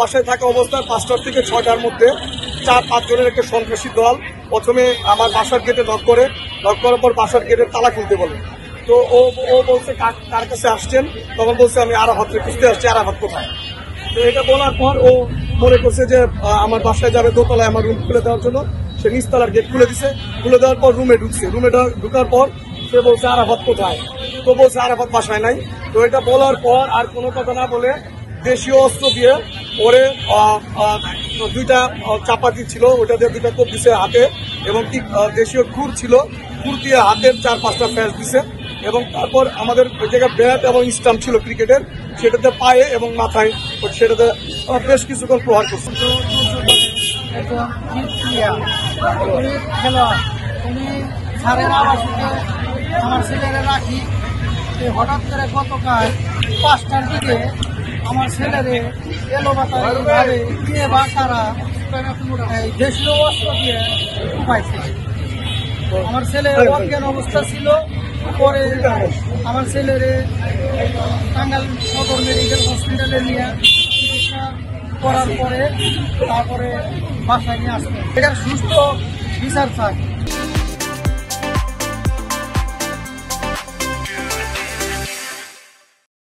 বাসায় থাকা অবস্থায় 5টা থেকে 6টার মধ্যে 4-5 জনের একটা সন্ত্রাসী দল প্রথমে আমার বাসার গেটে নক করার পর বাসার গেটের তালা খুলতে বলে। তো ও বলছে কার কাছে আসছেন, তখন বলছে আমি আরাফাতকে খুঁজতে আসছি, আরাফাত কোথায়। তো এটা বলার পর ও মনে করছে যে আমার বাসায় যাবে দোতলায় আমার রুম খুলে দেওয়ার জন্য, সে নিচতলার গেট খুলে দিছে। খুলে দেওয়ার পর রুমে ঢুকছে। রুমে ঢুকার পর সে বলছে আরাফাত কোথায়, তো বলছে আরাফাত বাসায় নাই। তো এটা বলার পর আর কোনো কথা না বলে দেশীয় অস্ত্র দিয়ে ওরে 2টা চাপাতি ছিল, ওটা দিয়ে 2টা কোপ দিছে হাতে, এবং কি দেশীয় খুর ছিল, খুর দিয়ে হাতের 4-5টা ফ্যাস দিছে। এবং তারপর আমাদের ওই জায়গায় ব্যাট এবং স্টাম্প ছিল ক্রিকেটের, সেটাতে পায়ে এবং মাথায় সেটাতে বেশ কিছুক্ষণ প্রহার করছে। আমার ছেলেরা রাখি হঠাৎ করে গতকাল 5টার দিকে আমার ছেলেরে এলোপাতারি দিয়ে বা তারা দেশীয় অস্ত্র দিয়ে পাইছে। আমার ছেলে অজ্ঞান অবস্থা ছিল। পরে আমার ছেলেরে টাঙ্গাইল সদর মেডিকেল হসপিটালে নিয়ে চিকিৎসা করার পরে তারপরে বাসায় নিয়ে আসবে। এটার সুস্থ বিচার চাই।